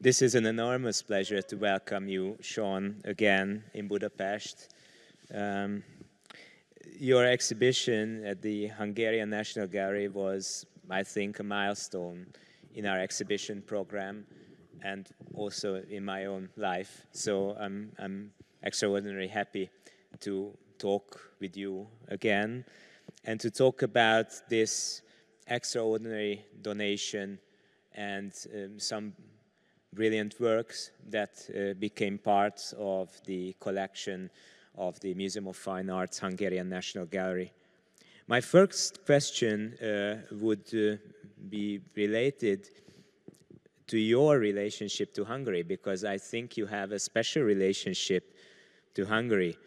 This is an enormous pleasure to welcome you, Sean, again in Budapest. Your exhibition at the Hungarian National Gallery was, I think, a milestone in our exhibition program and also in my own life. So I'm extraordinarily happy to talk with you again and to talk about this extraordinary donation and some brilliant works that became part of the collection of the Museum of Fine Arts Hungarian National Gallery. My first question would be related to your relationship to Hungary, because I think you have a special relationship to Hungary.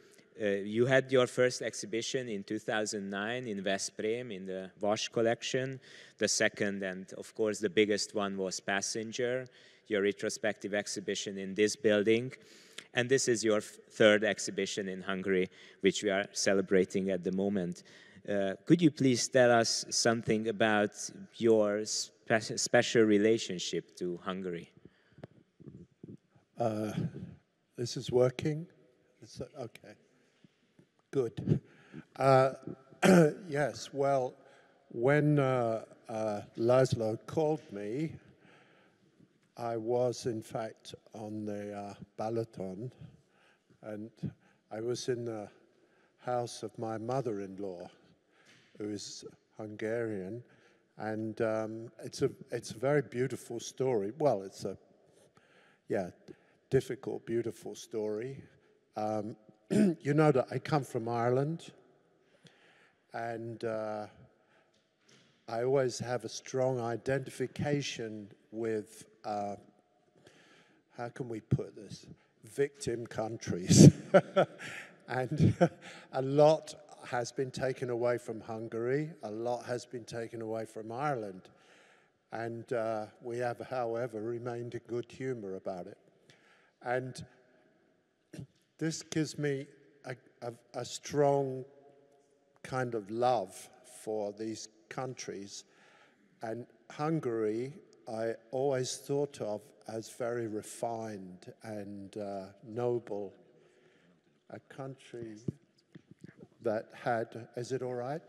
You had your first exhibition in 2009 in Veszprém in the Vas collection. The second and, of course, the biggest one was Passenger, your retrospective exhibition in this building. And this is your third exhibition in Hungary, which we are celebrating at the moment. Could you please tell us something about your special relationship to Hungary? This is working? Okay, good. Yes, well, when Laszlo called me, I was, in fact, on the Balaton, and I was in the house of my mother-in-law, who is Hungarian, and it's a very beautiful story. Well, it's a, difficult, beautiful story. You know that I come from Ireland, and I always have a strong identification with, how can we put this, victim countries. And a lot has been taken away from Hungary, a lot has been taken away from Ireland, and we have, however, remained in good humor about it. And this gives me a strong kind of love for these countries, and Hungary I always thought of as very refined and noble, a country that had, is it all right?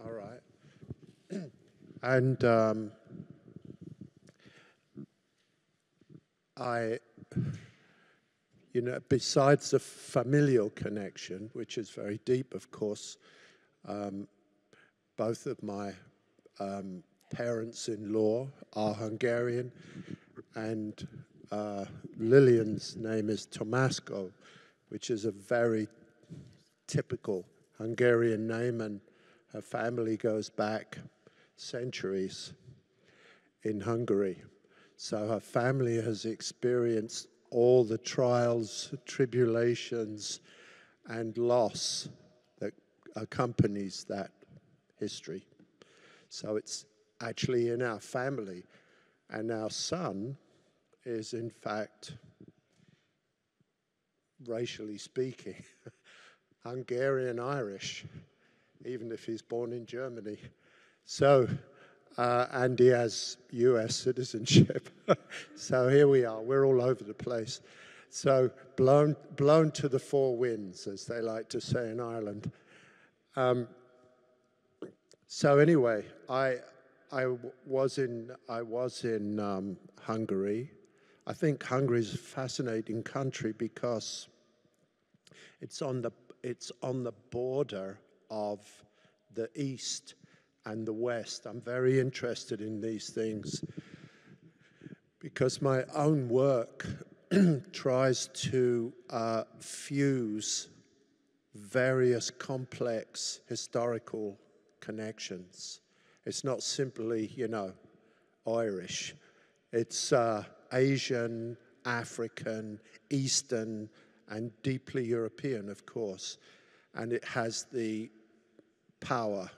All right. And you know, besides the familial connection, which is very deep, of course, both of my parents-in-law are Hungarian, and Lillian's name is Tomáško, which is a very typical Hungarian name, and her family goes back centuries in Hungary. So her family has experienced all the trials, tribulations, and loss that accompanies that history. So it's actually in our family. And our son is, in fact, racially speaking, Hungarian-Irish, even if he's born in Germany. So, and he has US citizenship. So here we are, we're all over the place. So blown to the four winds, as they like to say in Ireland. So anyway, I was in Hungary. I think Hungary is a fascinating country because it's on the border of the East and the West. I'm very interested in these things because my own work tries to fuse various complex historical connections. It's not simply, you know, Irish. It's Asian, African, Eastern, and deeply European, of course. And it has the power,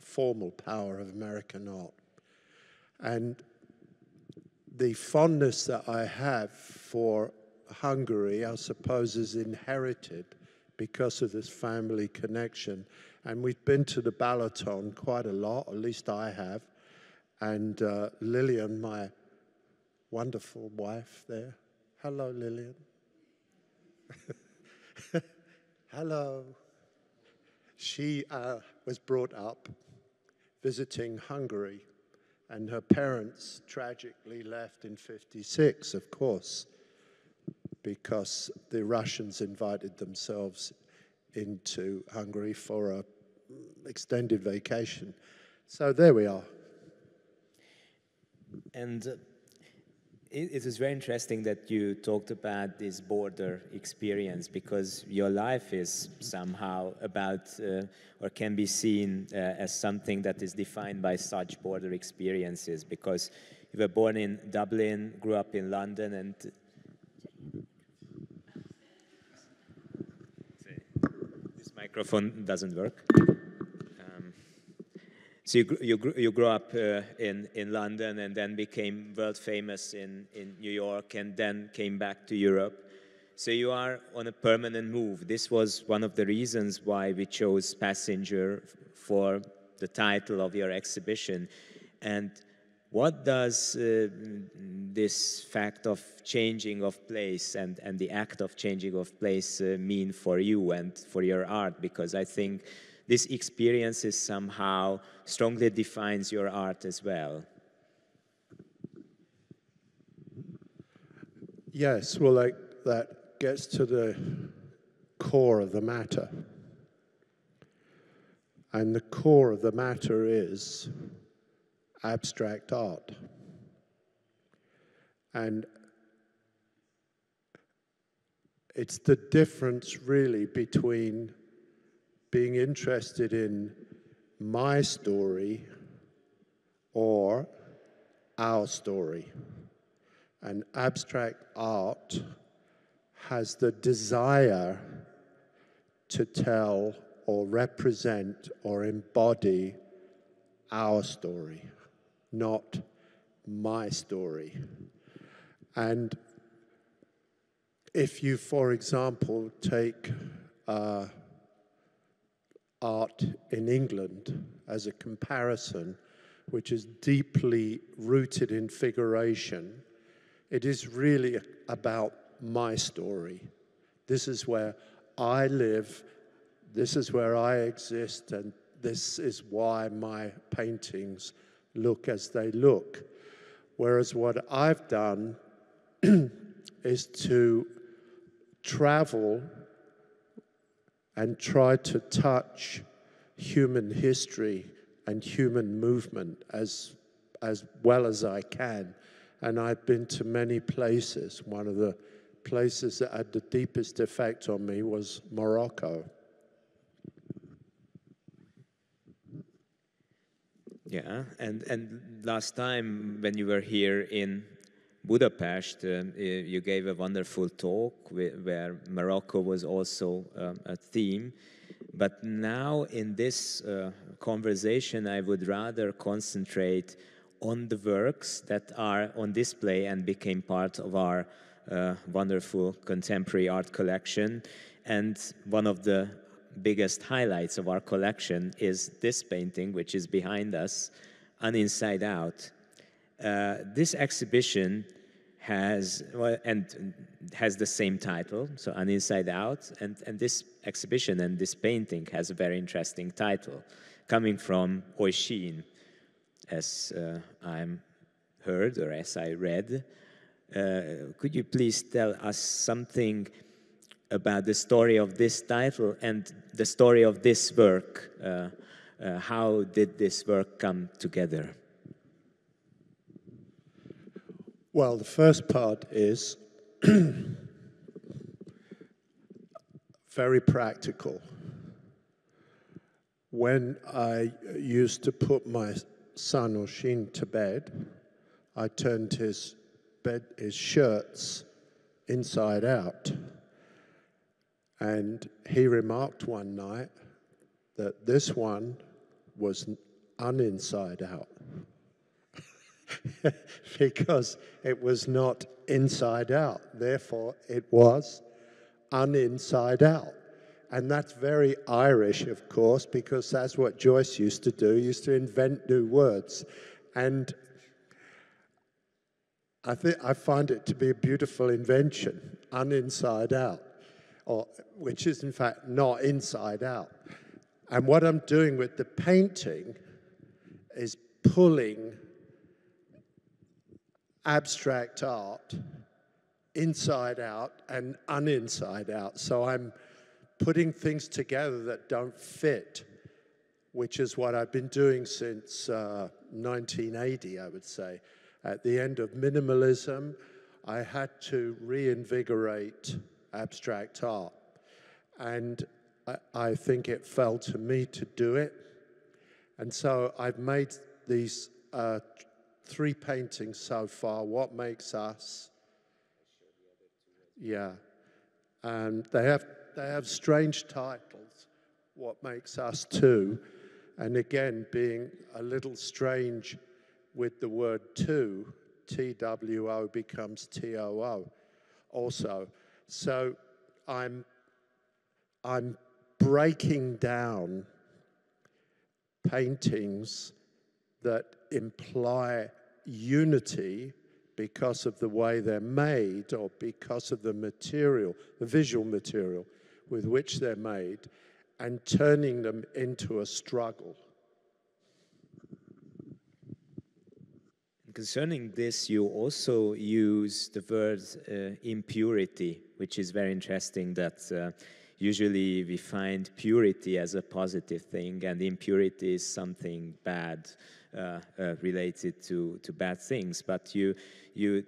formal power of American art. And the fondness that I have for Hungary, I suppose, is inherited because of this family connection. And we've been to the Balaton quite a lot, at least I have. And Lillian, my wonderful wife there. Hello, Lillian. Hello. She was brought up visiting Hungary, and her parents tragically left in '56, of course, because the Russians invited themselves into Hungary for an extended vacation. So there we are. And it is very interesting that you talked about this border experience, because your life is somehow about, or can be seen as something that is defined by such border experiences, because you were born in Dublin, grew up in London, and this microphone doesn't work. So you grew up in London and then became world famous in New York and then came back to Europe. So you are on a permanent move. This was one of the reasons why we chose Passenger for the title of your exhibition. And what does this fact of changing of place and the act of changing of place mean for you and for your art? Because I think this experience is somehow strongly defines your art as well. Yes, well, that gets to the core of the matter. And the core of the matter is abstract art. And it's the difference really between being interested in my story or our story. And abstract art has the desire to tell or represent or embody our story, not my story. And if you, for example, take art in England as a comparison, which is deeply rooted in figuration, it is really about my story. This is where I live, this is where I exist, and this is why my paintings look as they look. Whereas what I've done is to travel and try to touch human history and human movement as well as I can. And I've been to many places. One of the places that had the deepest effect on me was Morocco. Yeah, and last time when you were here in Budapest, you gave a wonderful talk where Morocco was also a theme. But now in this conversation, I would rather concentrate on the works that are on display and became part of our wonderful contemporary art collection. And one of the biggest highlights of our collection is this painting, which is behind us, An Inside Out. This exhibition has the same title, so An Inside Out, and this exhibition and this painting has a very interesting title, coming from Oisin, as I'm heard or as I read. Could you please tell us something about the story of this title and the story of this work? How did this work come together? Well, the first part is very practical. When I used to put my son Oisin to bed, I turned his shirts inside out. And he remarked one night that this one was uninside out. Because it was not inside out. Therefore, it was uninside out. And that's very Irish, of course, because that's what Joyce used to do, used to invent new words. And I find it to be a beautiful invention, uninside out, which is in fact not inside out. And what I'm doing with the painting is pulling abstract art inside out and uninside out. So I'm putting things together that don't fit, which is what I've been doing since 1980, I would say. At the end of minimalism, I had to reinvigorate abstract art. And I think it fell to me to do it. And so I've made these 3 paintings so far. What Makes Us? Yeah. And they have strange titles. What Makes Us Two? And again, being a little strange with the word two, TWO becomes TOO also. So I'm breaking down paintings that imply unity because of the way they're made or because of the material, the visual material with which they're made, and turning them into a struggle. Concerning this, you also use the word impurity, which is very interesting, that usually we find purity as a positive thing, and impurity is something bad, related to bad things. But you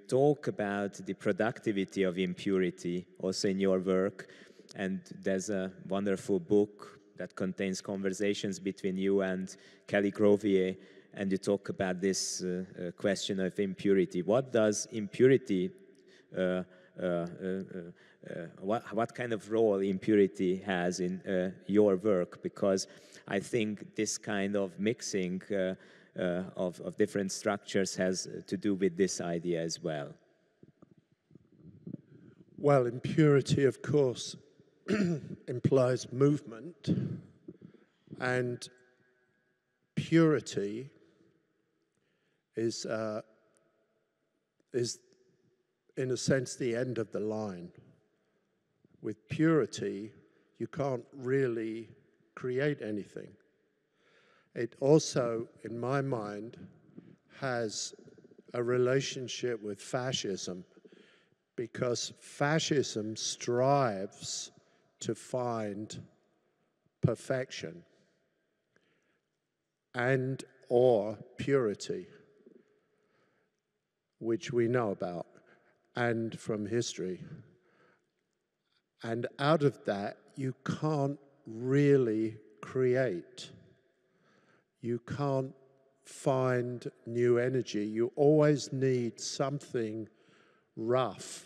talk about the productivity of impurity also in your work, and there's a wonderful book that contains conversations between you and Kelly Grovier, and you talk about this question of impurity. What does impurity, what kind of role impurity has in your work? Because I think this kind of mixing of different structures has to do with this idea as well. Well, impurity, of course, implies movement, and purity is in a sense the end of the line. With purity, you can't really create anything. It also, in my mind, has a relationship with fascism, because fascism strives to find perfection and or purity, which we know about and from history. And out of that, you can't really create. You can't find new energy. You always need something rough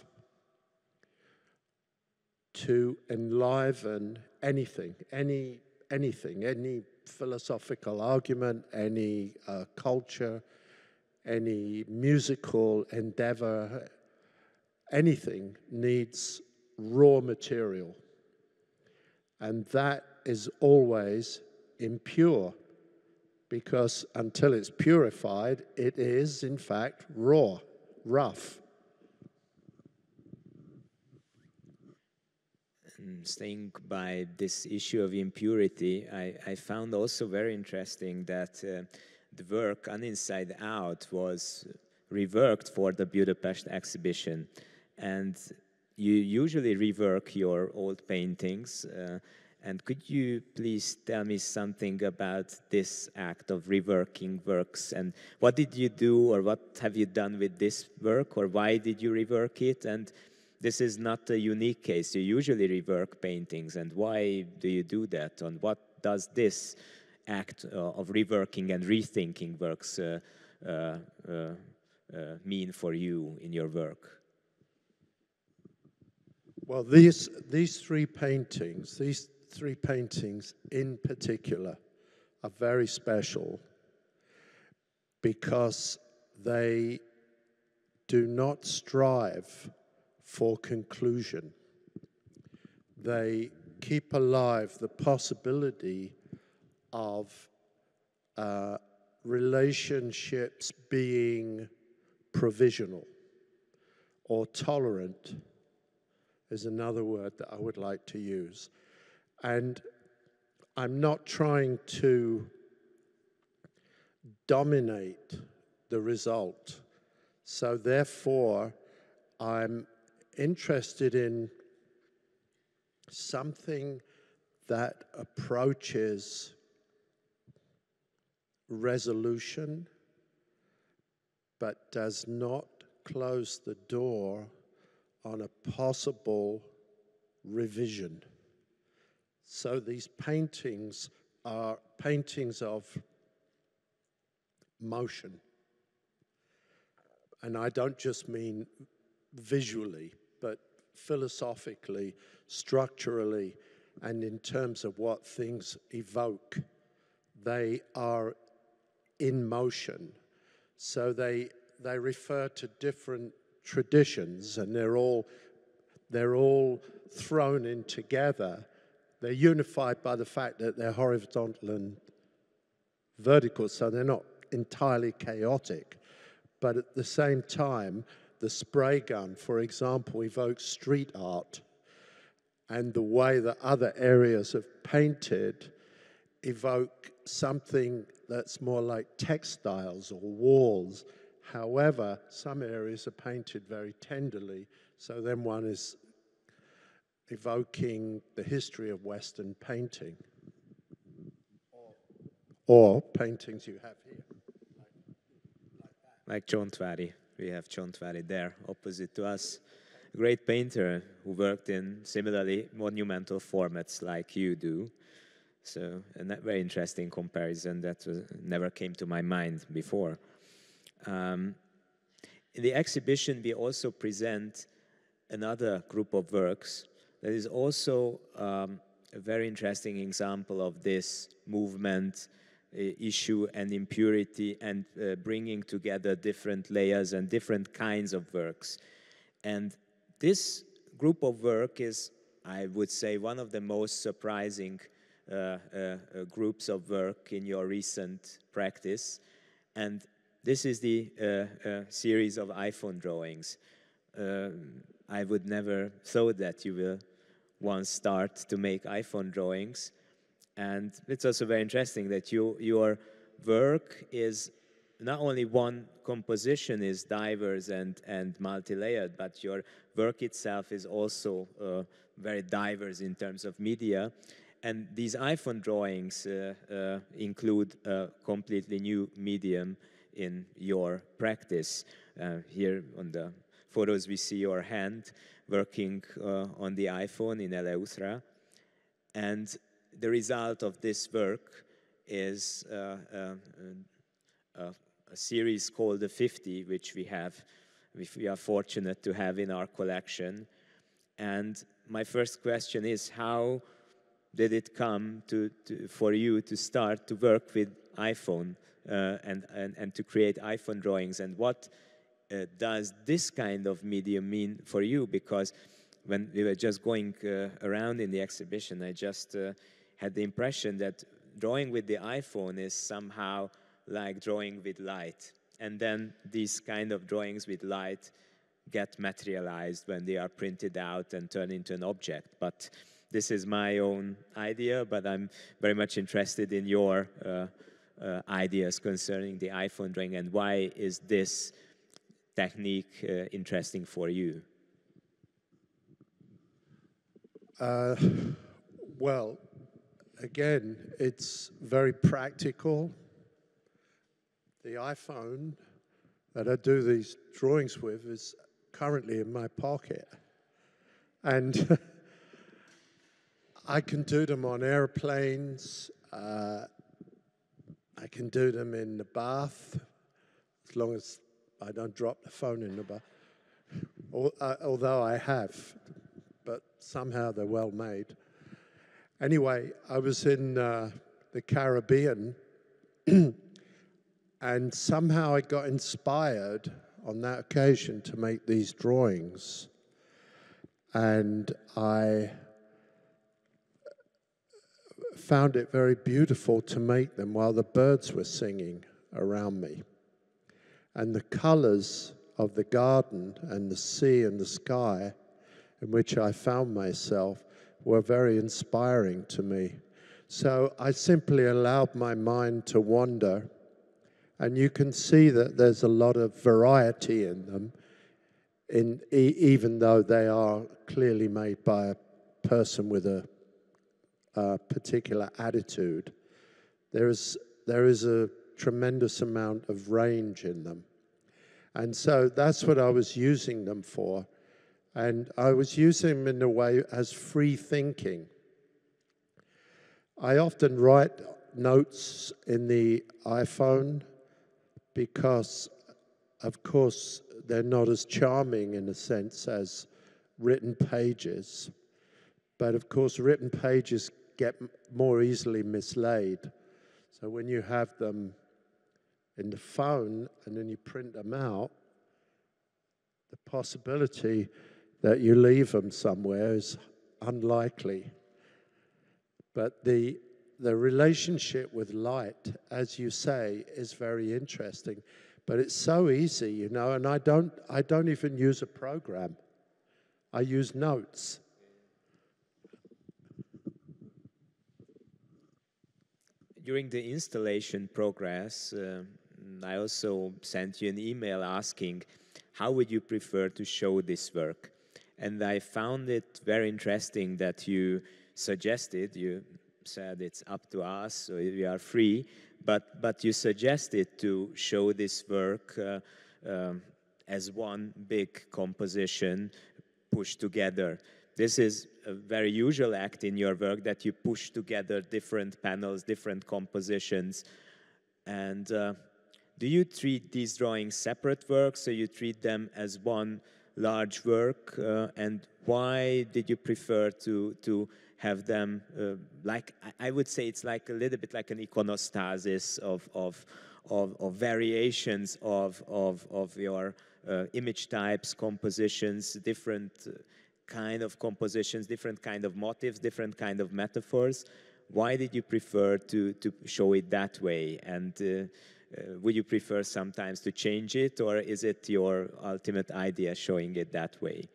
to enliven anything, any philosophical argument, any culture, any musical endeavor. Anything needs raw material, and that is always impure, because until it's purified, it is in fact raw, rough. Staying by this issue of impurity, I found also very interesting that the work On Inside Out was reworked for the Budapest exhibition, and you usually rework your old paintings, and could you please tell me something about this act of reworking works, and what did you do, or what have you done with this work, or why did you rework it? And this is not a unique case. You usually rework paintings, and why do you do that? And what does this act of reworking and rethinking works mean for you in your work? Well, these three paintings in particular are very special because they do not strive for conclusion. They keep alive the possibility of relationships being provisional or tolerant is another word that I would like to use. And I'm not trying to dominate the result. So therefore, I'm interested in something that approaches resolution, but does not close the door on a possible revision. So these paintings are paintings of motion. And I don't just mean visually, but philosophically, structurally, and in terms of what things evoke. They are in motion. So they refer to different traditions, and they're all thrown in together. They're unified by the fact that they're horizontal and vertical, so they're not entirely chaotic. But at the same time, the spray gun, for example, evokes street art, and the way that other areas have painted evoke something that's more like textiles or walls. However, some areas are painted very tenderly, so then one is evoking the history of Western painting, or paintings you have here. Like Csontváry. We have Csontváry there, opposite to us. A great painter who worked in similarly monumental formats like you do. So a very interesting comparison that never came to my mind before. In the exhibition, we also present another group of works that is also a very interesting example of this movement issue and impurity, and bringing together different layers and different kinds of works. And this group of work is, I would say, one of the most surprising groups of work in your recent practice. And this is the series of iPhone drawings. I would never thought that you will once start to make iPhone drawings. And it's also very interesting that your work is not only one composition is diverse and multi-layered, but your work itself is also very diverse in terms of media. And these iPhone drawings include a completely new medium in your practice. Here on the photos we see your hand working on the iPhone in Eleustra. And the result of this work is a series called the 50, which we are fortunate to have in our collection. And my first question is, how did it come for you to start to work with iPhone and to create iPhone drawings? And what does this kind of medium mean for you? Because when we were just going around in the exhibition, I just had the impression that drawing with the iPhone is somehow like drawing with light. And then these kind of drawings with light get materialized when they are printed out and turned into an object. But this is my own idea, but I'm very much interested in your ideas concerning the iPhone drawing, and why is this technique interesting for you? Well, again, it's very practical. The iPhone that I do these drawings with is currently in my pocket. And I can do them on airplanes. I can do them in the bath, as long as I don't drop the phone in the bath. Although I have, but somehow they're well made. Anyway, I was in the Caribbean, and somehow I got inspired on that occasion to make these drawings. And I found it very beautiful to make them while the birds were singing around me. And the colors of the garden and the sea and the sky in which I found myself were very inspiring to me. So I simply allowed my mind to wander, and you can see that there's a lot of variety in them, even though they are clearly made by a person with a particular attitude. There is a tremendous amount of range in them. And so that's what I was using them for. And I was using them in a way as free thinking. I often write notes in the iPhone because, of course, they're not as charming in a sense as written pages. But of course, written pages get more easily mislaid. So when you have them in the phone and then you print them out, the possibility that you leave them somewhere is unlikely. But the relationship with light, as you say, is very interesting. But it's so easy, you know, and I don't even use a program. I use notes. During the installation progress, I also sent you an email asking, how would you prefer to show this work? And I found it very interesting that you suggested, you said it's up to us, so we are free, but you suggested to show this work as one big composition pushed together. This is a very usual act in your work, that you push together different panels, different compositions. And do you treat these drawings separate works, so you treat them as one large work? And why did you prefer to have them, like, I would say it's like a little bit like an iconostasis of variations of your image types, compositions, different kind of compositions, different kind of motifs, different kind of metaphors. Why did you prefer to show it that way? And would you prefer sometimes to change it, or is it your ultimate idea showing it that way?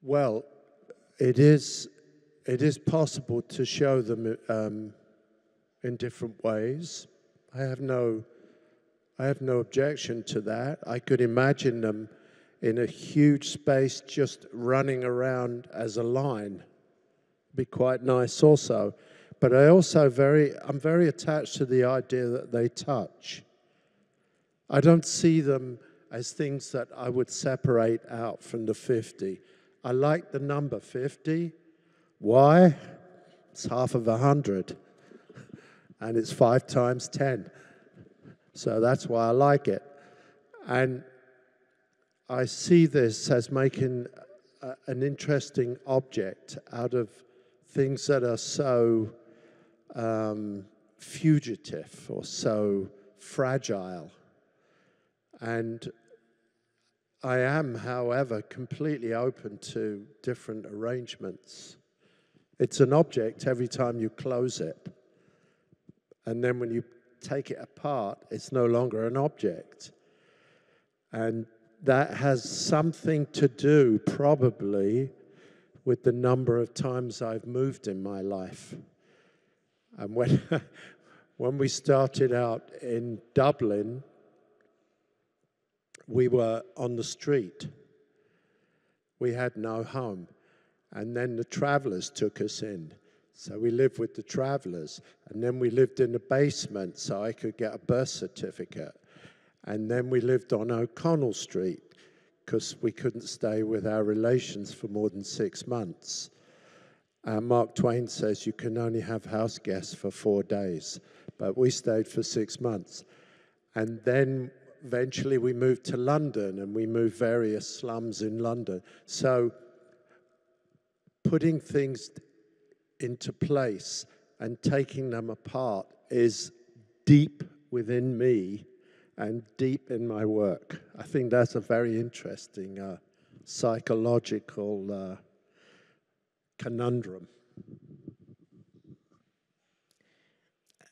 Well, it is possible to show them in different ways. I have no objection to that. I could imagine them in a huge space just running around as a line. Be quite nice also. But I'm very attached to the idea that they touch. I don't see them as things that I would separate out from the 50. I like the number 50. Why? It's half of 100. And it's 5 times 10. So that's why I like it. And I see this as making an interesting object out of things that are so fugitive or so fragile. And I am, however, completely open to different arrangements. It's an object every time you close it. And then when you take it apart, it's no longer an object. And that has something to do, probably, with the number of times I've moved in my life. And when we started out in Dublin, we were on the street. We had no home. And then the Travellers took us in. So we lived with the Travellers. And then we lived in the basement so I could get a birth certificate. And then we lived on O'Connell Street because we couldn't stay with our relations for more than 6 months. Mark Twain says you can only have house guests for 4 days. But we stayed for 6 months. And then eventually we moved to London, and we moved various slums in London. So putting things into place and taking them apart is deep within me and deep in my work. I think that's a very interesting psychological conundrum.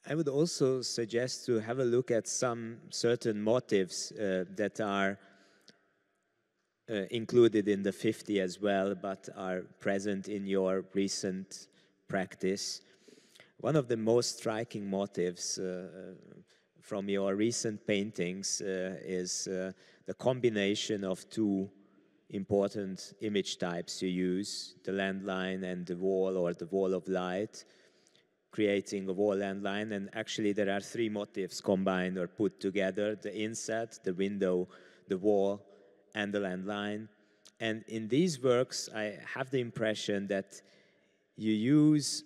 I would also suggest to have a look at some certain motives that are included in the 50 as well, but are present in your recent practice. One of the most striking motives from your recent paintings is the combination of two important image types you use, the landline and the wall, or the wall of light, creating a wall landline. And actually there are three motifs combined or put together: the inset, the window, the wall, and the landline. And in these works, I have the impression that you use,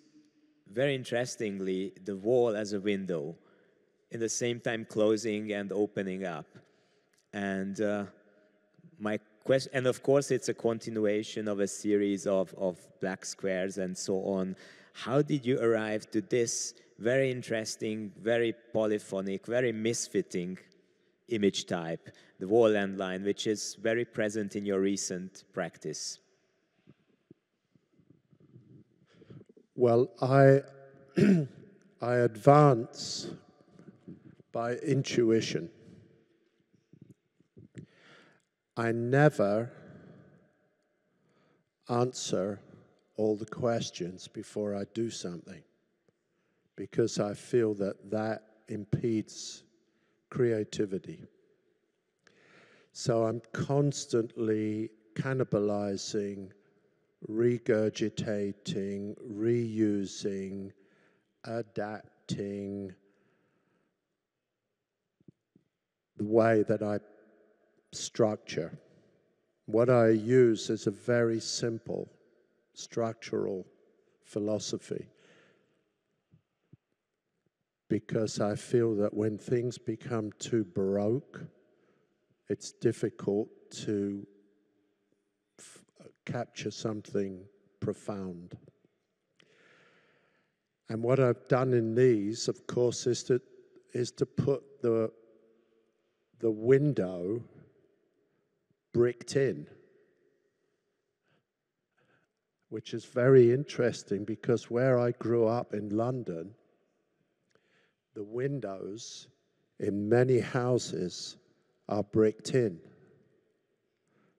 very interestingly, the wall as a window, in the same time closing and opening up. And my question, and of course it's a continuation of a series of black squares and so on. How did you arrive to this very interesting, very polyphonic, very misfitting image type, the wall landline, which is very present in your recent practice? Well, I advance by intuition. I never answer all the questions before I do something, because I feel that that impedes creativity. So I'm constantly cannibalizing, regurgitating, reusing, adapting the way that I structure. What I use is a very simple structural philosophy, because I feel that when things become too baroque, it's difficult to capture something profound. And what I've done in these, of course, is to put the window bricked in, which is very interesting, because where I grew up in London, the windows in many houses are bricked in.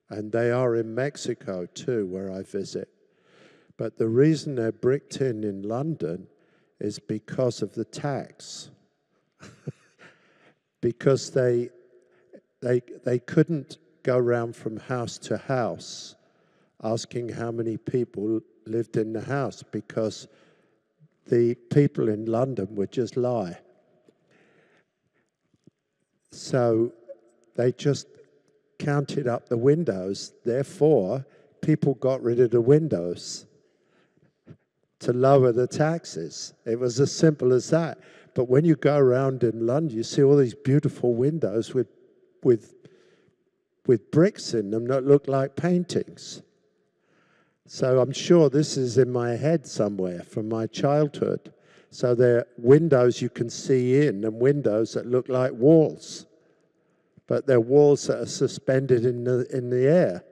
And they are in Mexico too, where I visit. But the reason they're bricked in London is because of the tax. Because they couldn't go around from house to house asking how many people lived in the house, because the people in London would just lie. So they just counted up the windows. Therefore, people got rid of the windows to lower the taxes. It was as simple as that. But when you go around in London, you see all these beautiful windows with bricks in them that look like paintings. So I'm sure this is in my head somewhere from my childhood. So they're windows you can see in, and windows that look like walls. But they're walls that are suspended in the air.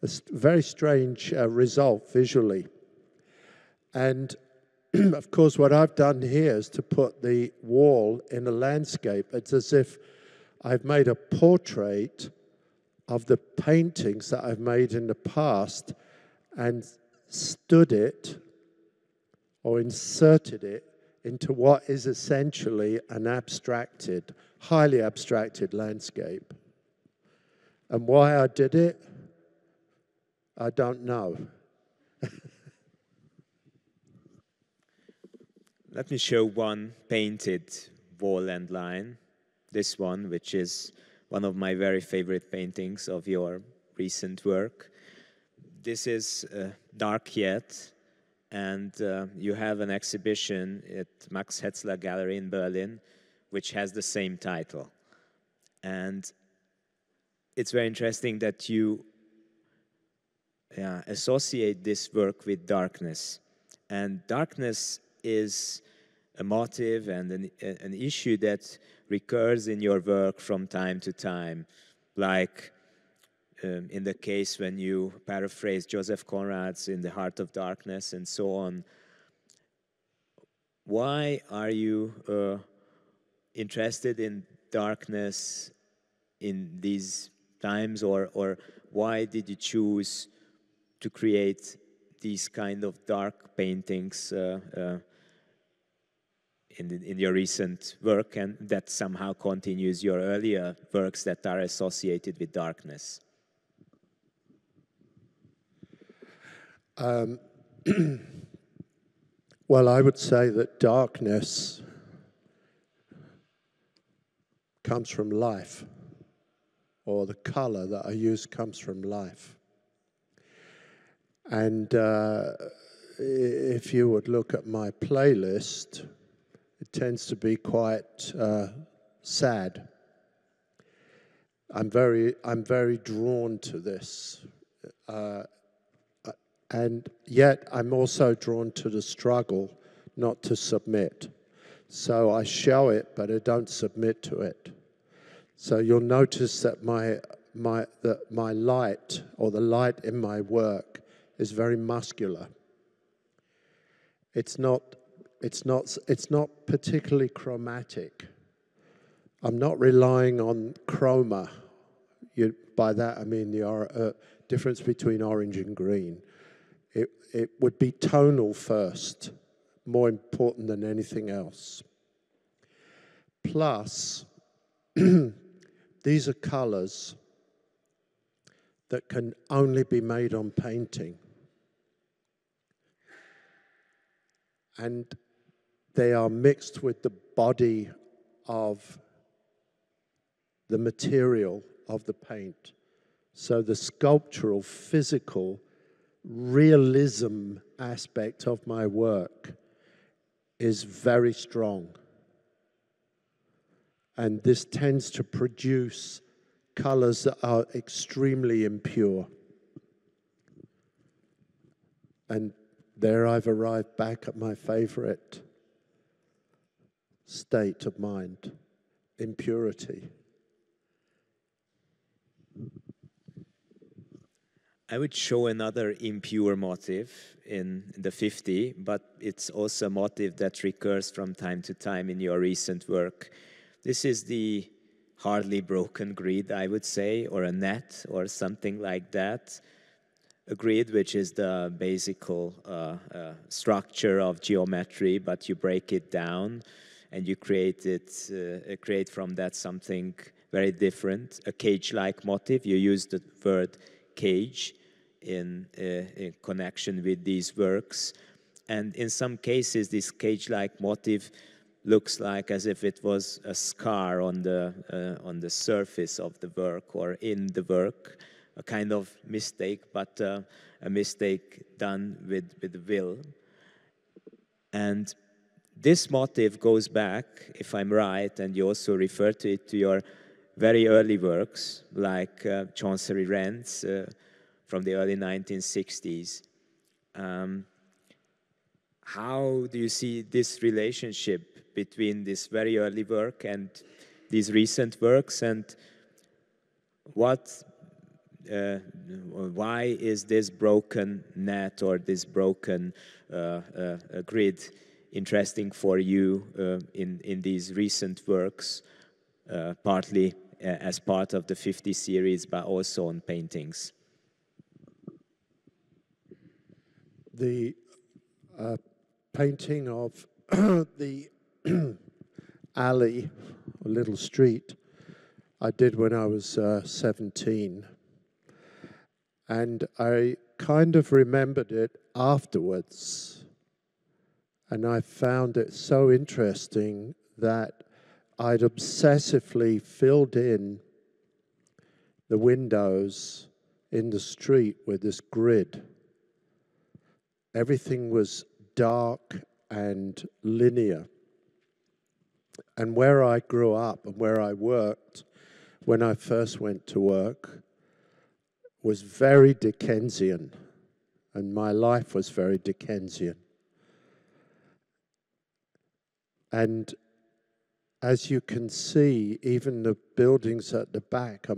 A very strange result visually. And of course, what I've done here is to put the wall in a landscape. It's as if I've made a portrait of the paintings that I've made in the past and stood it or inserted it into what is essentially an abstracted, highly abstracted landscape. And why I did it, I don't know. Let me show one painted wall landline. This one, which is one of my very favorite paintings of your recent work. This is Dark Yet, and you have an exhibition at Max Hetzler Gallery in Berlin, which has the same title. And it's very interesting that you associate this work with darkness. And darkness is a motive and an issue that recurs in your work from time to time, like in the case when you paraphrase Joseph Conrad's In the Heart of Darkness and so on, why are you interested in darkness in these times, or why did you choose to create these kind of dark paintings in your recent work, and that somehow continues your earlier works that are associated with darkness? Well, I would say that darkness comes from life, or the color that I use comes from life. And if you would look at my playlist, it tends to be quite sad. I'm very drawn to this. And yet I'm also drawn to the struggle not to submit. So I show it, but I don't submit to it. So you'll notice that my light, or the light in my work, is very muscular. It's not particularly chromatic. I'm not relying on chroma. By that I mean the difference between orange and green. It would be tonal first, more important than anything else. Plus, these are colors that can only be made on painting. And they are mixed with the body of the material of the paint. So the sculptural, physical, realism aspect of my work is very strong. And this tends to produce colors that are extremely impure. And there I've arrived back at my favorite state of mind, impurity. I would show another impure motive in the 50, but it's also a motive that recurs from time to time in your recent work. This is the hardly broken grid, I would say, or a net or something like that. A grid which is the basic structure of geometry, but you break it down and you create from that something very different, a cage-like motif. You use the word cage in connection with these works, and in some cases this cage-like motif looks like as if it was a scar on the surface of the work or in the work, a kind of mistake, but a mistake done with will. And this motif goes back, if I'm right, and you also refer to it, to your very early works, like Chancery Rents from the early 1960s. How do you see this relationship between this very early work and these recent works, and why is this broken net or this broken grid interesting for you in these recent works, partly as part of the 50 series, but also on paintings? The painting of the alley, a little street, I did when I was 17. And I kind of remembered it afterwards. And I found it so interesting that I'd obsessively filled in the windows in the street with this grid. Everything was dark and linear. And where I grew up and where I worked when I first went to work was very Dickensian, and my life was very Dickensian. And as you can see, even the buildings at the back are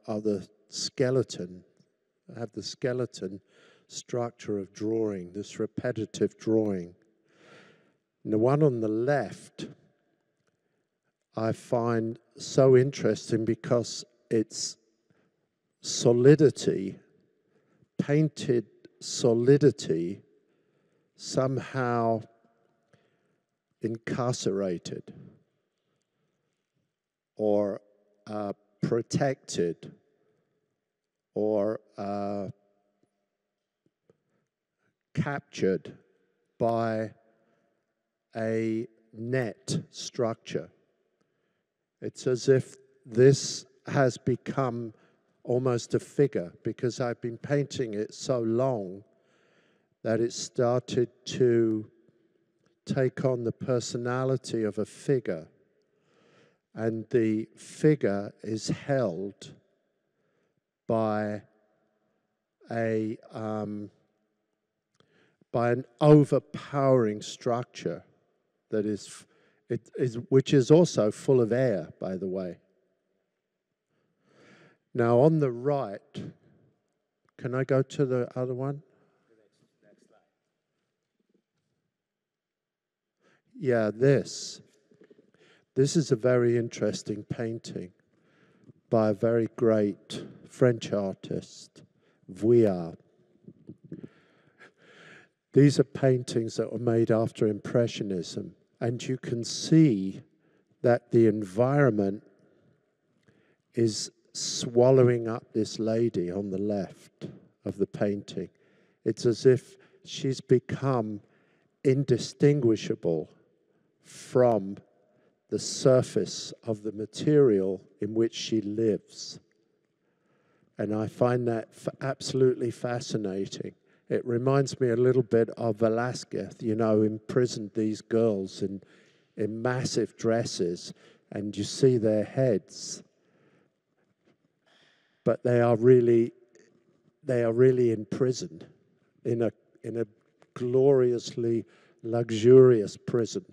the skeleton. I have the skeleton structure of drawing, this repetitive drawing. And the one on the left I find so interesting because it's solidity, painted solidity, somehow incarcerated or protected or captured by a net structure. It's as if this has become almost a figure, because I've been painting it so long that it started to take on the personality of a figure. And the figure is held by an overpowering structure that which is also full of air, by the way. Now on the right, can I go to the other one? Next slide. Yeah, this is a very interesting painting by a very great French artist, Vuillard. These are paintings that were made after Impressionism, and you can see that the environment is swallowing up this lady on the left of the painting. It's as if she's become indistinguishable from the surface of the material in which she lives. And I find that absolutely fascinating. It reminds me a little bit of Velázquez, you know, imprisoned these girls in massive dresses, and you see their heads, but they are really imprisoned in a gloriously luxurious prison.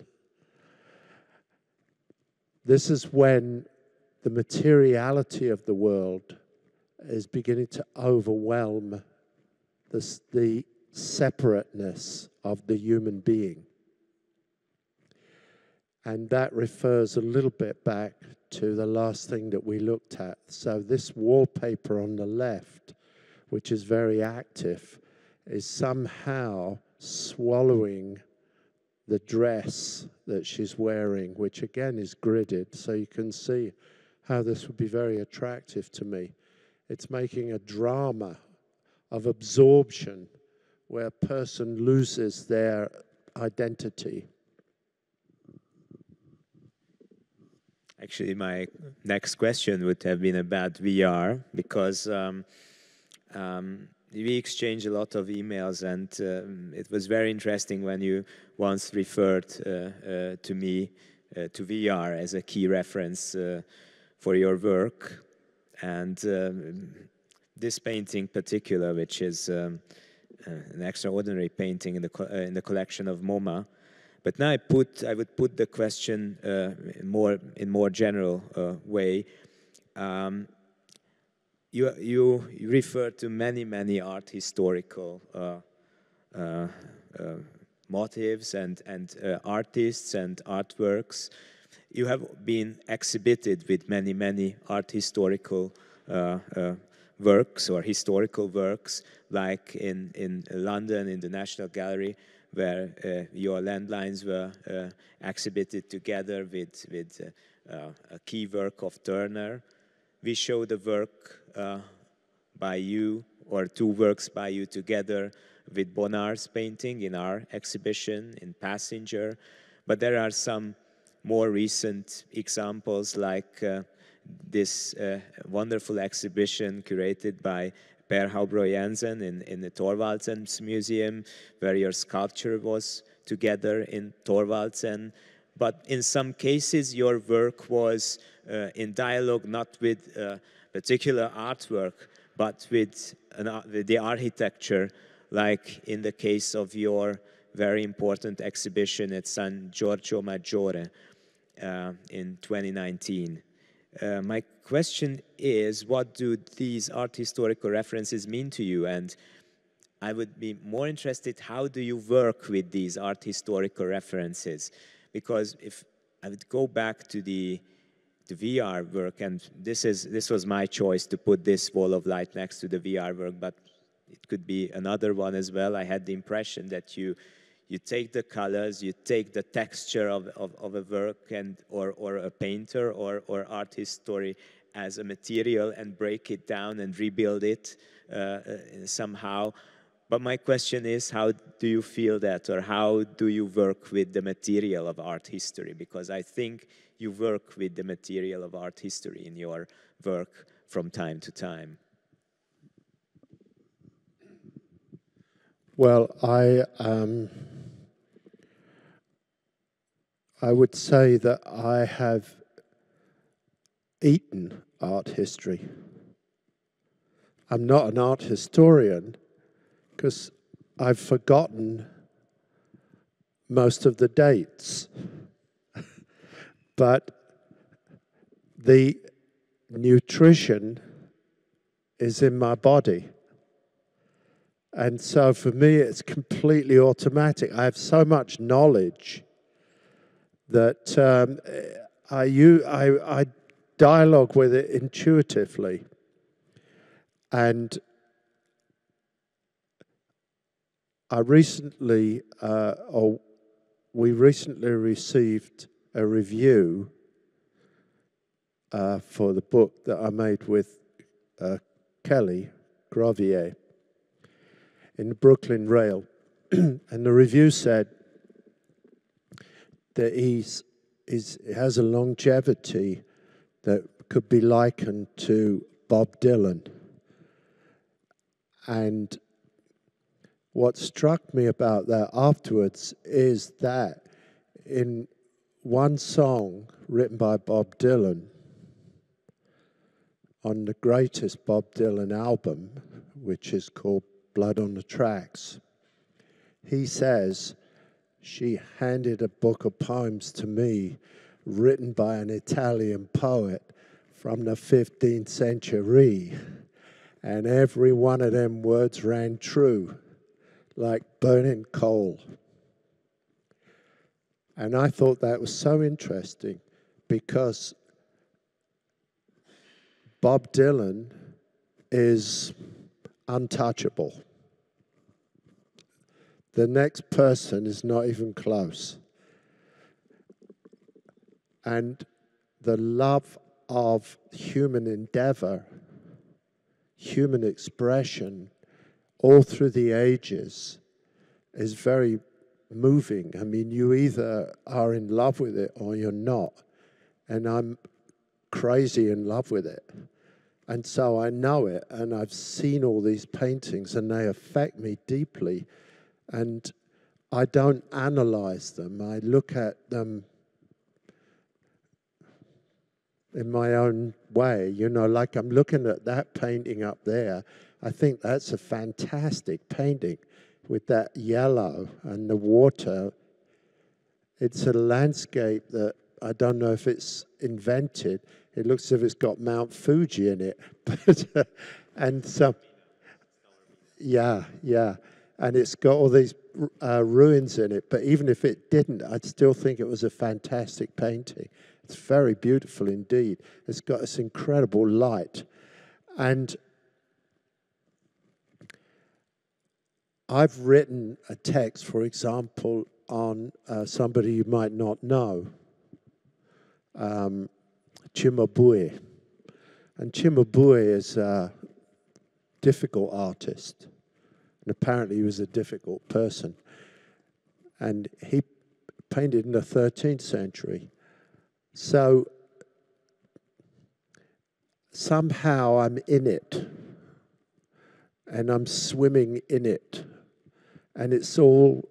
This is when the materiality of the world is beginning to overwhelm the separateness of the human being. And that refers a little bit back to the last thing that we looked at. So this wallpaper on the left, which is very active, is somehow swallowing the dress that she's wearing, which again is gridded, so you can see how this would be very attractive to me. It's making a drama of absorption where a person loses their identity. Actually, my next question would have been about VR, because we exchanged a lot of emails, and it was very interesting when you once referred to me to VR as a key reference for your work. And this painting in particular, which is an extraordinary painting in the collection of MoMA. But now I would put the question in more general way. You refer to many art historical motives and artists and artworks. You have been exhibited with many art historical works or historical works, like in London in the National Gallery, where your landlines were exhibited together with a key work of Turner. We showed a work by you, or two works by you together with Bonnard's painting in our exhibition in Passenger. But there are some more recent examples, like this wonderful exhibition curated by Per Haubro Jensen in the Thorvaldsen's Museum, where your sculpture was together in Thorvaldsen. But in some cases, your work was in dialogue not with particular artwork, but with the architecture, like in the case of your very important exhibition at San Giorgio Maggiore in 2019. My question is, what do these art historical references mean to you? And I would be more interested, how do you work with these art historical references? Because if I would go back to the VR work, and this was my choice to put this wall of light next to the VR work, but it could be another one as well. I had the impression that you take the colors, you take the texture of a work or a painter or art history as a material and break it down and rebuild it somehow. But my question is, how do you feel that, or how do you work with the material of art history? Because I think you work with the material of art history in your work from time to time. Well, I would say that I have eaten art history. I'm not an art historian because I've forgotten most of the dates. But the nutrition is in my body. And so for me, it's completely automatic. I have so much knowledge that I dialogue with it intuitively. And we recently received a review for the book that I made with Kelly Gravier in the Brooklyn Rail. And the review said that he has a longevity that could be likened to Bob Dylan. And what struck me about that afterwards is that in one song written by Bob Dylan on the greatest Bob Dylan album, which is called Blood on the Tracks, he says, "She handed a book of poems to me written by an Italian poet from the 15th century, and every one of them words ran true, like burning coal." And I thought that was so interesting because Bob Dylan is untouchable. The next person is not even close. And the love of human endeavor, human expression, all through the ages is very moving. I mean, you either are in love with it or you're not. And I'm crazy in love with it. And so I know it, and I've seen all these paintings, and they affect me deeply. And I don't analyze them. I look at them in my own way. You know, like I'm looking at that painting up there. I think that's a fantastic painting with that yellow and the water. It's a landscape that I don't know if it's invented. It looks as if it's got Mount Fuji in it. But, and so, yeah. And it's got all these ruins in it. But even if it didn't, I'd still think it was a fantastic painting. It's very beautiful indeed. It's got this incredible light. And I've written a text, for example, on somebody you might not know, Cimabue. And Cimabue is a difficult artist. And apparently he was a difficult person. And he painted in the 13th century. So somehow I'm in it. And I'm swimming in it. And it's all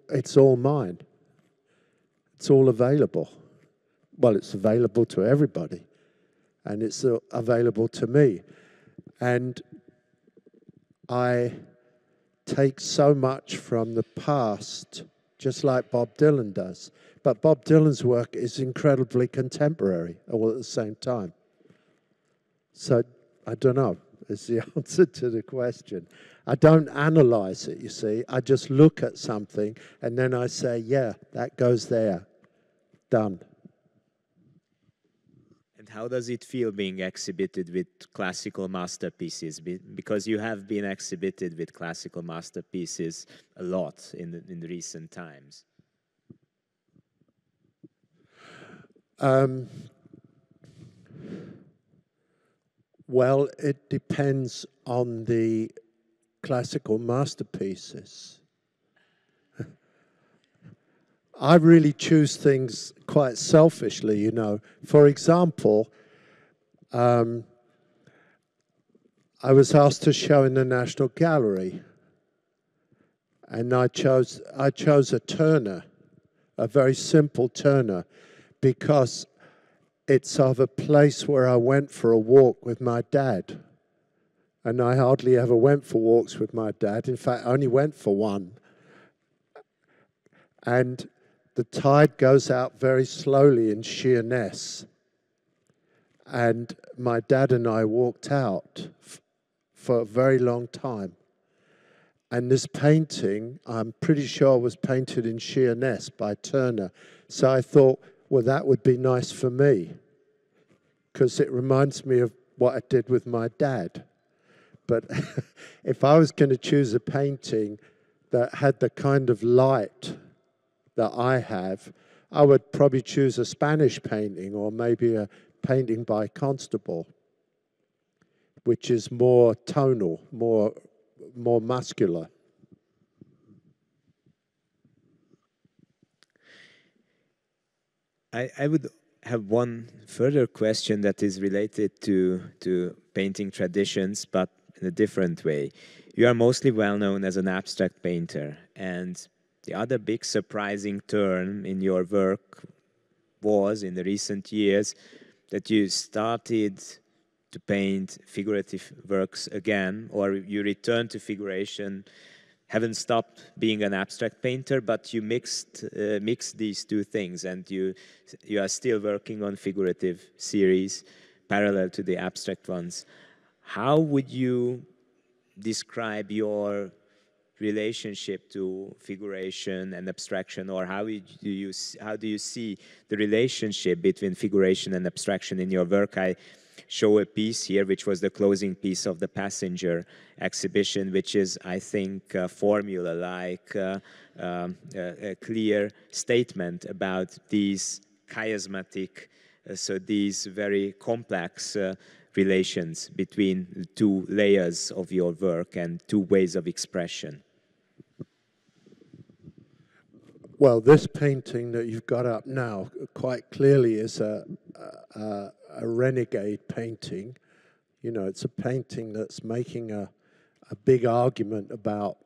mine. It's all available. Well, it's available to everybody. And it's available to me. And I take so much from the past, just like Bob Dylan does. But Bob Dylan's work is incredibly contemporary all at the same time. So I don't know is the answer to the question. I don't analyze it, you see. I just look at something and then I say, yeah, that goes there. Done. And how does it feel being exhibited with classical masterpieces? Because you have been exhibited with classical masterpieces a lot in the recent times. Well, it depends on the classical masterpieces. I really choose things quite selfishly, you know. For example, I was asked to show in the National Gallery, and I chose a Turner, a very simple Turner, because it's of a place where I went for a walk with my dad. And I hardly ever went for walks with my dad. In fact, I only went for one. And the tide goes out very slowly in Sheerness. And my dad and I walked out for a very long time. And this painting, I'm pretty sure, was painted in Sheerness by Turner. So I thought, well, that would be nice for me, because it reminds me of what I did with my dad. But if I was going to choose a painting that had the kind of light that I have, I would probably choose a Spanish painting, or maybe a painting by Constable, which is more tonal, more muscular. I would have one further question that is related to painting traditions, but in a different way. You are mostly well known as an abstract painter, and the other big surprising turn in your work was, in the recent years, that you started to paint figurative works again, or you returned to figuration, haven't stopped being an abstract painter, but you mixed these two things, and you are still working on figurative series parallel to the abstract ones. How would you describe your relationship to figuration and abstraction, or how do you see the relationship between figuration and abstraction in your work? I show a piece here, which was the closing piece of the Passenger exhibition, which is, I think, a formula, like a clear statement about these chiasmatic, so these very complex relations between the two layers of your work and two ways of expression. Well, this painting that you've got up now quite clearly is a renegade painting. You know, it's a painting that's making a big argument about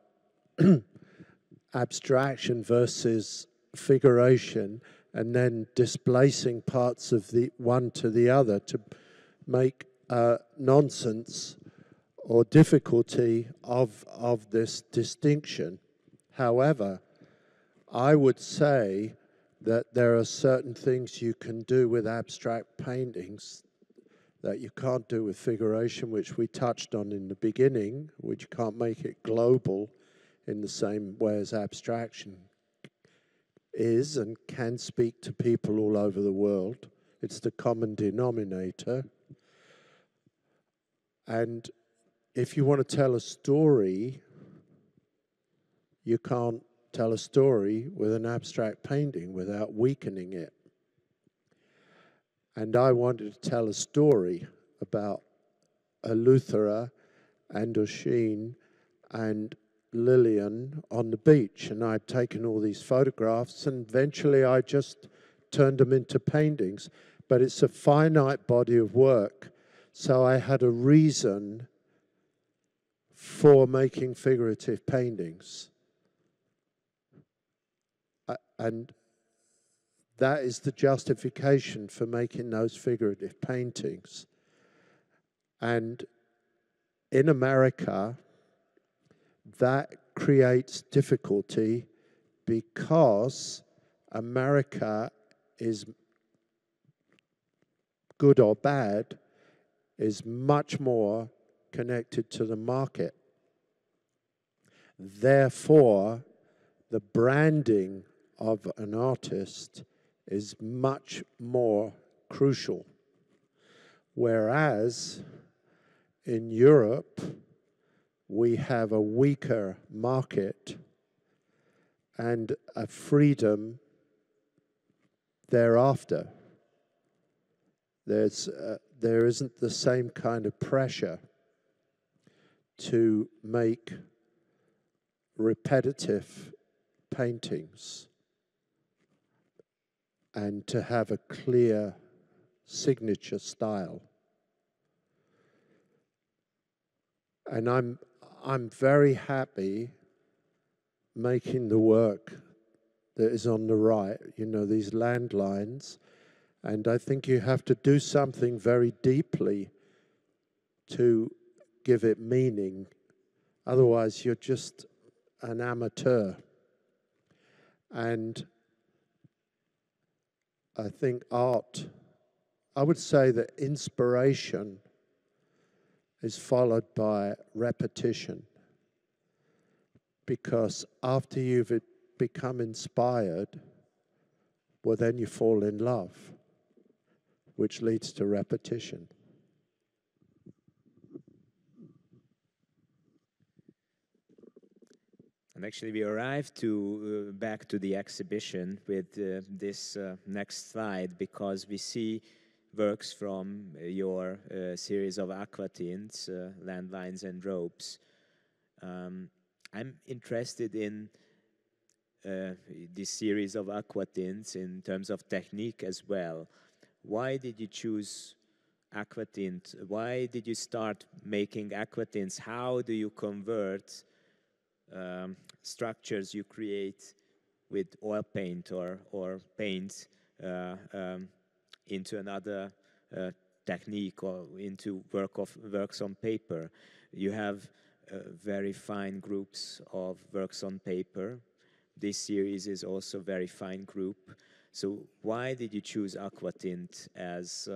abstraction versus figuration, and then displacing parts of the one to the other to make nonsense or difficulty of this distinction. However, I would say that there are certain things you can do with abstract paintings that you can't do with figuration, which we touched on in the beginning, which you can't make it global in the same way as abstraction is and can speak to people all over the world. It's the common denominator. And if you want to tell a story, you can't tell a story with an abstract painting without weakening it. And I wanted to tell a story about Eleuthera and Oisin and Lillian on the beach, and I'd taken all these photographs, and eventually I just turned them into paintings. But it's a finite body of work, so I had a reason for making figurative paintings. And that is the justification for making those figurative paintings. And in America, that creates difficulty because America is, good or bad, is much more connected to the market. Therefore, the branding of an artist is much more crucial. Whereas in Europe, we have a weaker market and a freedom thereafter. There isn't the same kind of pressure to make repetitive paintings and to have a clear signature style. And I'm very happy making the work that is on the right, you know, these landlines. And I think you have to do something very deeply to give it meaning. Otherwise, you're just an amateur. And I think art, I would say that inspiration is followed by repetition. Because after you've become inspired, well, then you fall in love, which leads to repetition. And actually, we arrived back to the exhibition with this next slide, because we see works from your series of aquatints, landlines and ropes. I'm interested in this series of aquatints in terms of technique as well. Why did you choose aquatint? Why did you start making aquatints? How do you convert structures you create with oil paint or paint into another technique or into works on paper? You have very fine groups of works on paper. This series is also a very fine group. So why did you choose aquatint as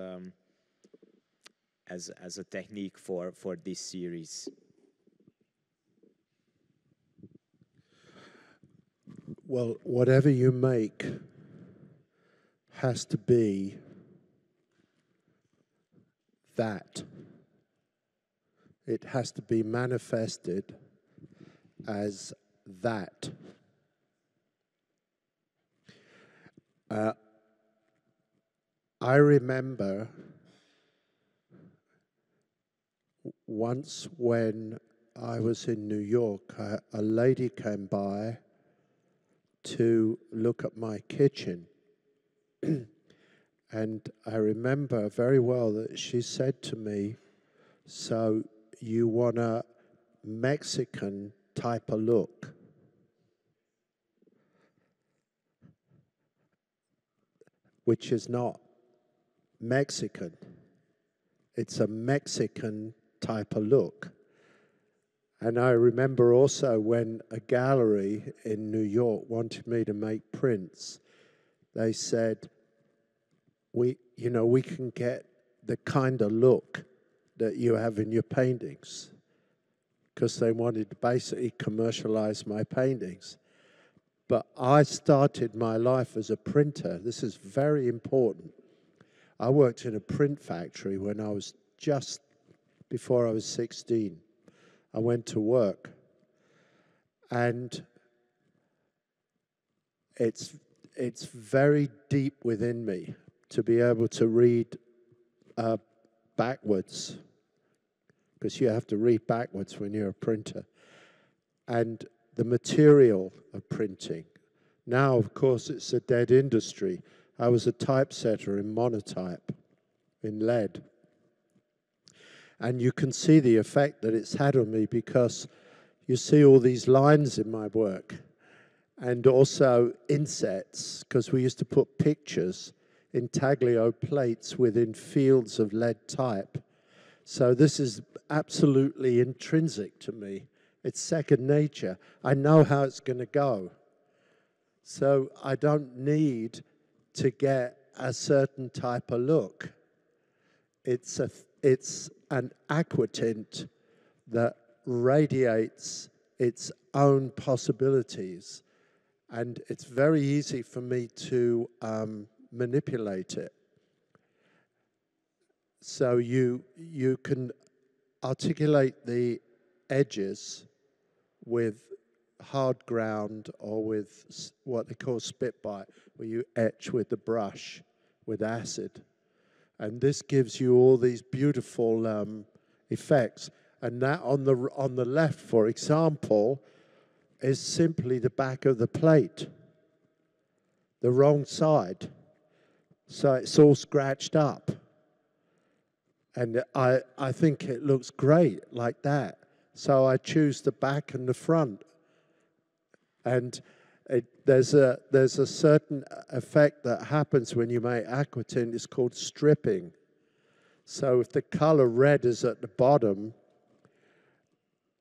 a technique for this series? Well, whatever you make has to be that. It has to be manifested as that. I remember once when I was in New York, a lady came by to look at my kitchen. And I remember very well that she said to me, "So you want a Mexican type of look?" Which is not Mexican. It's a Mexican type of look. And I remember also when a gallery in New York wanted me to make prints, they said, we can get the kind of look that you have in your paintings, because they wanted to basically commercialize my paintings. But I started my life as a printer. This is very important. I worked in a print factory when I was just before I was 16. I went to work, and it's very deep within me to be able to read backwards, because you have to read backwards when you're a printer, and the material of printing. Now, of course, it's a dead industry. I was a typesetter in monotype, in lead. And you can see the effect that it's had on me, because you see all these lines in my work, and also insets, because we used to put pictures intaglio plates within fields of lead type. So this is absolutely intrinsic to me. It's second nature. I know how it's going to go. So I don't need to get a certain type of look. it's an aquatint that radiates its own possibilities, and it's very easy for me to manipulate it. So you can articulate the edges with hard ground or with what they call spit bite, where you etch with the brush with acid. And this gives you all these beautiful effects. And that on the left, for example, is simply the back of the plate, the wrong side. So it's all scratched up. And I think it looks great like that. So I choose the back and the front. And there's a certain effect that happens when you make aquatint. It's called stripping. So if the color red is at the bottom,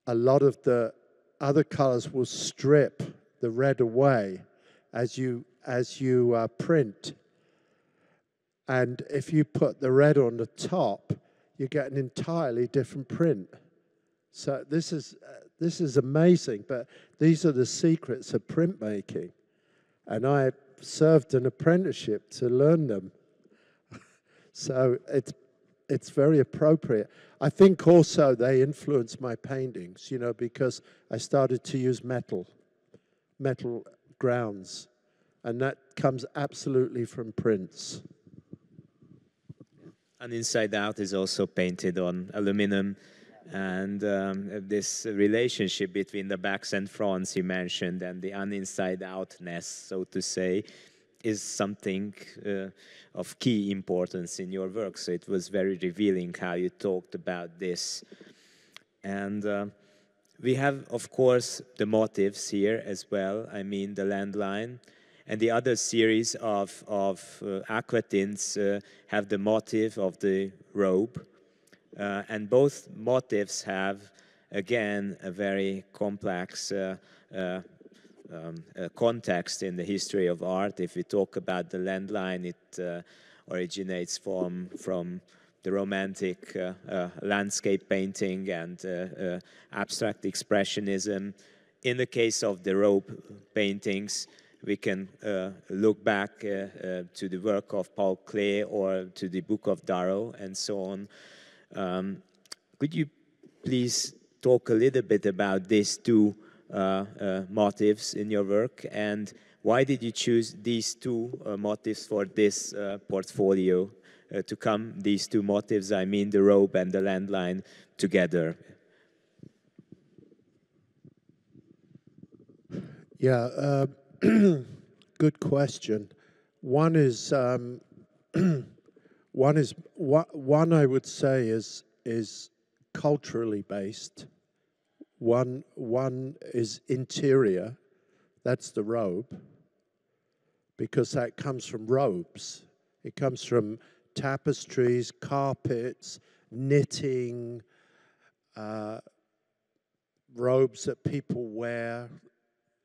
a lot of the other colors will strip the red away as you print. And if you put the red on the top, you get an entirely different print. So this is amazing, but these are the secrets of printmaking. And I served an apprenticeship to learn them. So it's very appropriate. I think also they influenced my paintings, you know, because I started to use metal grounds. And that comes absolutely from prints. And Inside Out is also painted on aluminum. And this relationship between the backs and fronts you mentioned and the uninside-outness, so to say, is something of key importance in your work. So it was very revealing how you talked about this. And we have, of course, the motifs here as well. I mean, the landline. And the other series of aquatints have the motif of the robe. And both motifs have, again, a very complex context in the history of art. If we talk about the landline, it originates from the Romantic landscape painting and abstract expressionism. In the case of the robe paintings, we can look back to the work of Paul Klee or to the Book of Darrow and so on. Could you please talk a little bit about these two motifs in your work, and why did you choose these two motifs for this portfolio to come, these two motifs, I mean the robe and the landline, together? Yeah, good question. One is one I would say is culturally based. One is interior, that's the robe, because that comes from robes. It comes from tapestries, carpets, knitting, robes that people wear,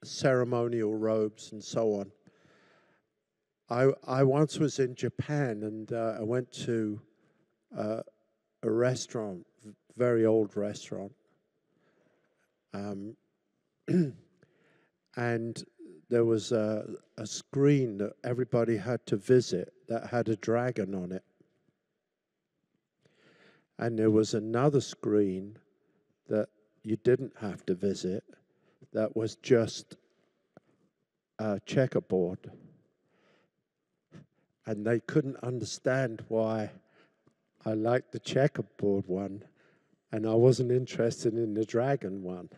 ceremonial robes, and so on. I once was in Japan, and I went to a restaurant, very old restaurant, and there was a screen that everybody had to visit that had a dragon on it. And there was another screen that you didn't have to visit that was just a checkerboard. And they couldn't understand why I liked the checkerboard one and I wasn't interested in the dragon one.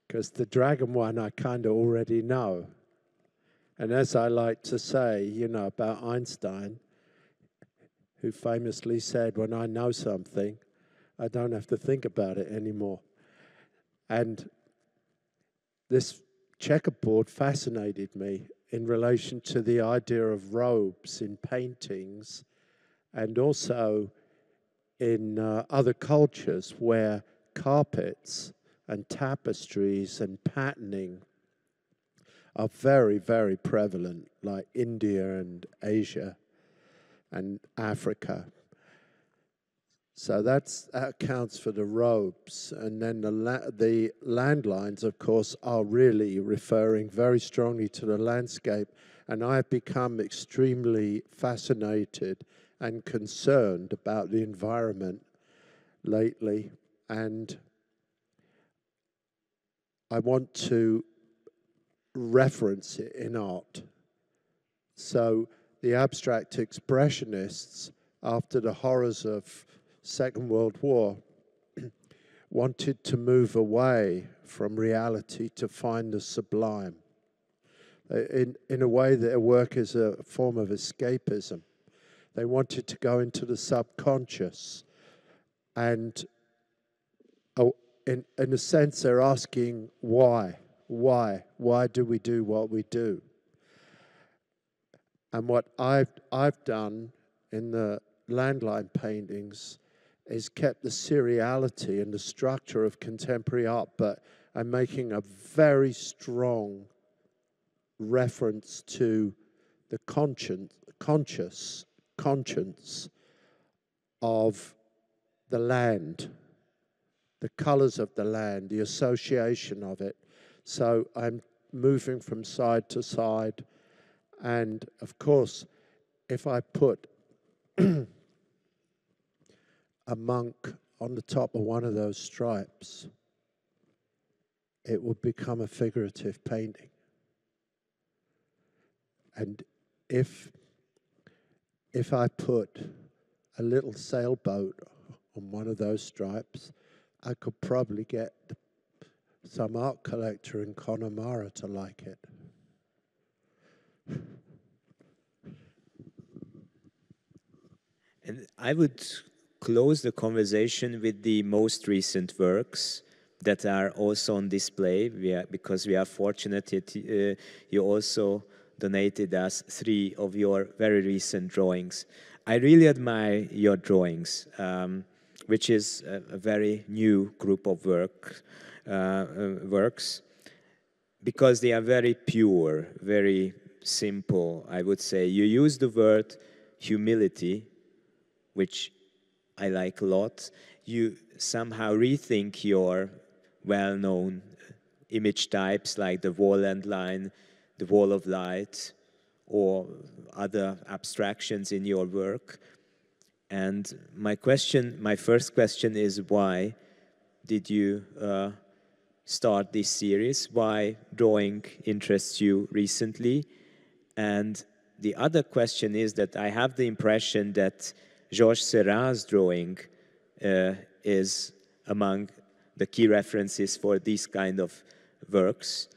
Because the dragon one I kind of already know. And as I like to say, you know, about Einstein, who famously said, when I know something, I don't have to think about it anymore. And this checkerboard fascinated me in relation to the idea of robes in paintings and also in other cultures where carpets and tapestries and patterning are very, very prevalent, like India and Asia and Africa. So that accounts for the robes. And then the landlines, of course, are really referring very strongly to the landscape. And I have become extremely fascinated and concerned about the environment lately. And I want to reference it in art. So the abstract expressionists, after the horrors of Second World War, wanted to move away from reality to find the sublime. In a way, their work is a form of escapism. They wanted to go into the subconscious. And in a sense, they're asking why? Why? Why do we do what we do? And what I've done in the landline paintings is kept the seriality and the structure of contemporary art, but I'm making a very strong reference to the conscience of the land, the colors of the land, the association of it. So I'm moving from side to side. And of course, if I put a monk on the top of one of those stripes, it would become a figurative painting. And if I put a little sailboat on one of those stripes, I could probably get some art collector in Connemara to like it. And I would close the conversation with the most recent works that are also on display, because we are fortunate that you also donated us 3 of your very recent drawings. I really admire your drawings, which is a very new group of works, because they are very pure, very simple, I would say. You use the word humility, which I like a lot. You somehow rethink your well-known image types like the wall and line, the wall of light, or other abstractions in your work. And my first question is, why did you start this series? Why drawing interests you recently? And the other question is that I have the impression that Georges Seurat's drawing is among the key references for these kind of works.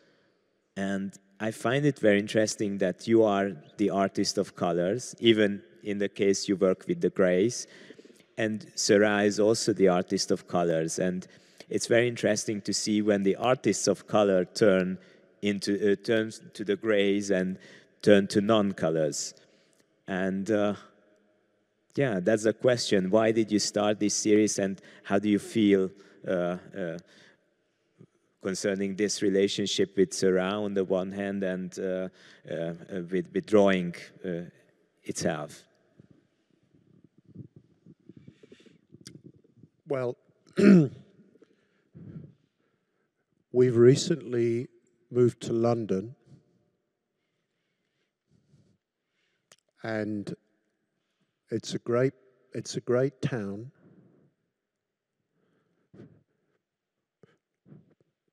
And I find it very interesting that you are the artist of colors, even in the case you work with the grays. And Seurat is also the artist of colors. And it's very interesting to see when the artists of color turn to the grays and turn to non-colors. And yeah, that's the question. Why did you start this series, and how do you feel concerning this relationship with Seurat on the one hand and with drawing itself? Well, we've recently moved to London, and it's a great town.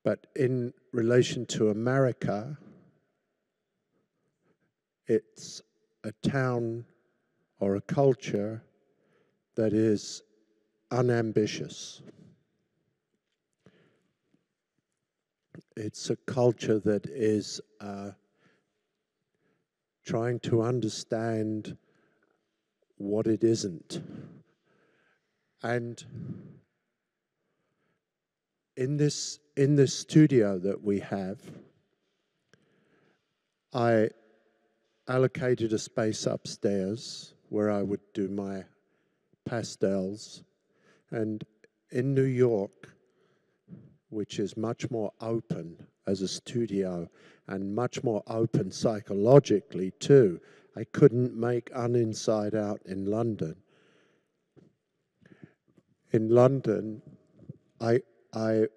But in relation to America, it's a town or a culture that is unambitious. It's a culture that is trying to understand what it isn't. And in this studio that we have, I allocated a space upstairs where I would do my pastels. And in New York, which is much more open as a studio and much more open psychologically too, I couldn't make Un Inside Out in London. in London, I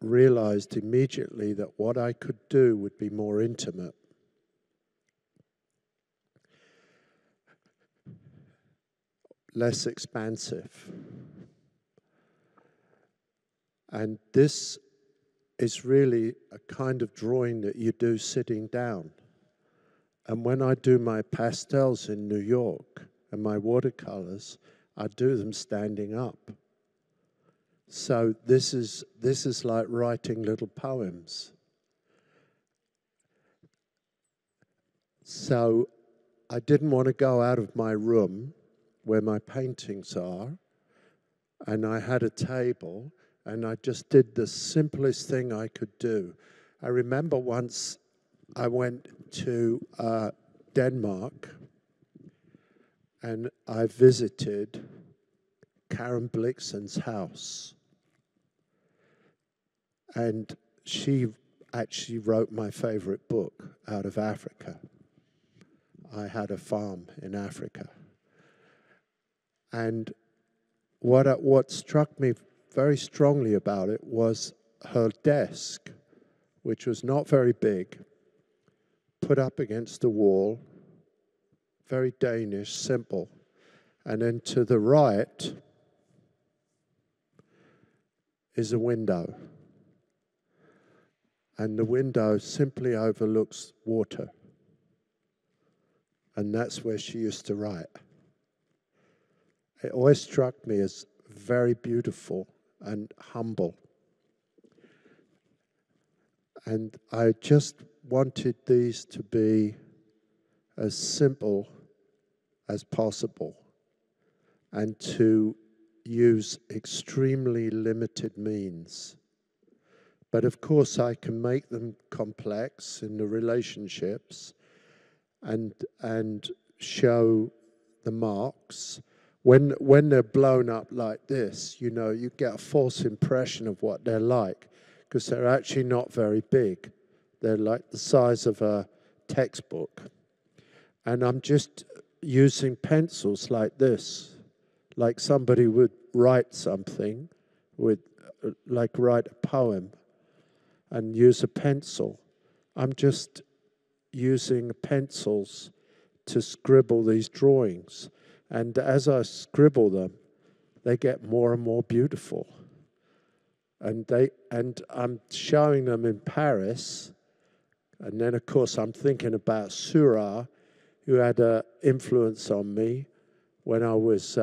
realized immediately that what I could do would be more intimate. Less expansive. And this is really a kind of drawing that you do sitting down. And when I do my pastels in New York and my watercolors, I do them standing up. So this is like writing little poems. So I didn't want to go out of my room where my paintings are, and I had a table, and I just did the simplest thing I could do. I remember once I went to Denmark, and I visited Karen Blixen's house. And she actually wrote my favorite book out of Africa. I had a farm in Africa. And what struck me very strongly about it was her desk, which was not very big, put up against the wall, very Danish, simple. And then to the right is a window. And the window simply overlooks water. And that's where she used to write. It always struck me as very beautiful and humble. And I just wanted these to be as simple as possible and to use extremely limited means. But of course I can make them complex in the relationships and show the marks. When they're blown up like this, you know, you get a false impression of what they're like, because they're actually not very big. They're like the size of a textbook. And I'm just using pencils like this, like somebody would write something, like write a poem and use a pencil. I'm just using pencils to scribble these drawings. And as I scribble them, they get more and more beautiful. And I'm showing them in Paris. And then, of course, I'm thinking about Seurat, who had an influence on me when I was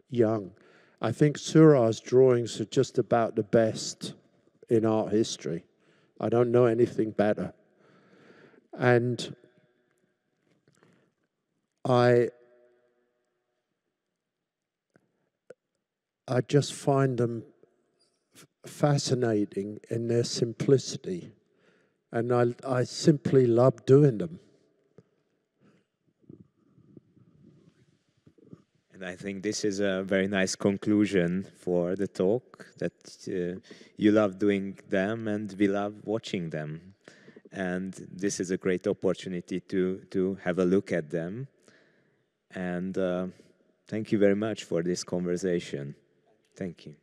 young. I think Seurat's drawings are just about the best in art history. I don't know anything better. And I just find them fascinating in their simplicity. And I simply love doing them. And I think this is a very nice conclusion for the talk, that you love doing them and we love watching them. And this is a great opportunity to have a look at them. And thank you very much for this conversation. Thank you.